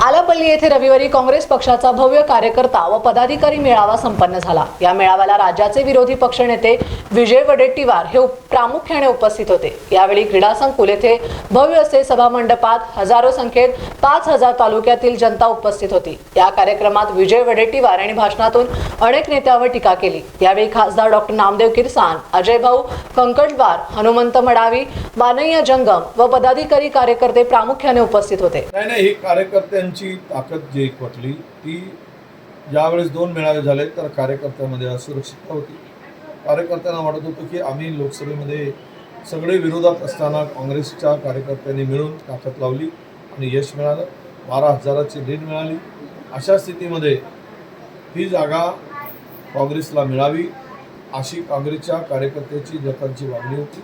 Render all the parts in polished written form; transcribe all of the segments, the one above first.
आलापल्ली येथे रविवारी काँग्रेस पक्षाचा भव्य कार्यकर्ता व पदाधिकारी मेळावा संपन्न झाला। या मेळाव्याला राज्याचे विरोधी पक्षनेते विजय वडेट्टीवार हे प्रामुख्याने उपस्थित होते। यावेळी क्रीडा संकुल येथे भव्य असे सभामंडपात हजारो संख्येत 5000 तालुक्यातील जनता उपस्थित होती। या कार्यक्रमात विजय वडेट्टीवार यांनी भाषणातून अनेक नेत्यांवर टीका केली। यावेळी खासदार डॉक्टर नामदेव किरसान, अजय भाऊ कंकटवार, हनुमंत मडावी, बानय्या जंगम व पदाधिकारी कार्यकर्ते प्रामुख्याने उपस्थित होते। ही कार्यकर्त्यांची ताकद जी एकवटली ती ज्यावेळेस 2 मेळावे झाले तर कार्यकर्त्यांमध्ये असुरक्षितता होती। कार्यकर्त्यांना वाटत होतं की आम्ही लोकसभेमध्ये सगळे विरोधात असताना काँग्रेसच्या कार्यकर्त्यांनी मिळून ताकद लावली आणि यश मिळालं। 12,000ची लीड मिळाली। अशा स्थितीमध्ये ही जागा काँग्रेसला मिळावी अशी काँग्रेसच्या कार्यकर्त्याची लोकांची मागणी होती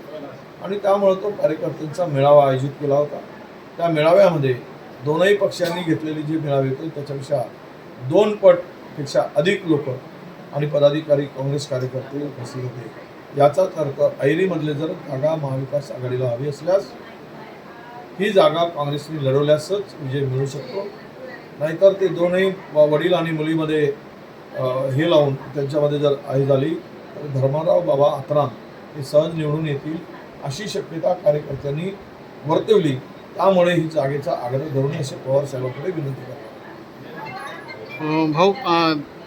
आणि त्यामुळे तो कार्यकर्त्यांचा मेळावा आयोजित केला होता। त्या मेळाव्यामध्ये दोनही पक्षांनी घेतलेली जी मेळावे होते त्याच्यापेक्षा 2 पटपेक्षा अधिक लोक आणि पदाधिकारी काँग्रेस कार्यकर्ते उपस्थित होते। याचाच अर्थ ऐरीमधले जर जागा महाविकास आघाडीला हवी असल्यास ही जागा काँग्रेसने लढवल्यासच विजय मिळू शकतो, नाहीतर ते दोनही वडील आणि मुलीमध्ये हे लावून त्यांच्यामध्ये जर आई झाली तर धर्माराव बाबा आत्राम हे सहज निवडून येतील अशी शक्यता कार्यकर्त्यांनी वर्तवली। त्यामुळे ही जागेचा आग्रह धरून असे पवार साहेबांकडे विनंती करतात। भाऊ,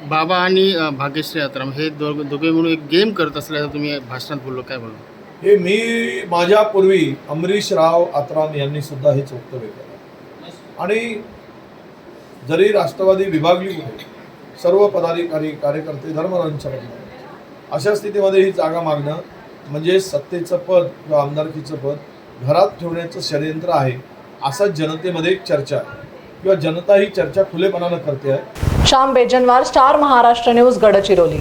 बाबा आणि भाग्यश्री आत्राम हे दोघे म्हणून एक गेम करत असल्याचं तुम्ही भाषणात बोललो, काय बोललो? हे मी माझ्यापूर्वी अमरीशराव आत्राम यांनी सुद्धा हेच वक्तव्य केलं आणि जरी राष्ट्रवादी विभागली होती, सर्व पदाधिकारी कार्यकर्ते धर्मराजांच्या बाजूने, अशा स्थितीमध्ये ही जागा मागणं म्हणजे सत्तेचं पद किंवा आमदारकीचं पद घरात ठेवण्याचं षडयंत्र आहे असा जनतेमध्ये चर्चा आहे किंवा जनता ही चर्चा खुलेपणानं करते आहे। Shyam Bejanwar, star Maharashtra news, Gadchiroli.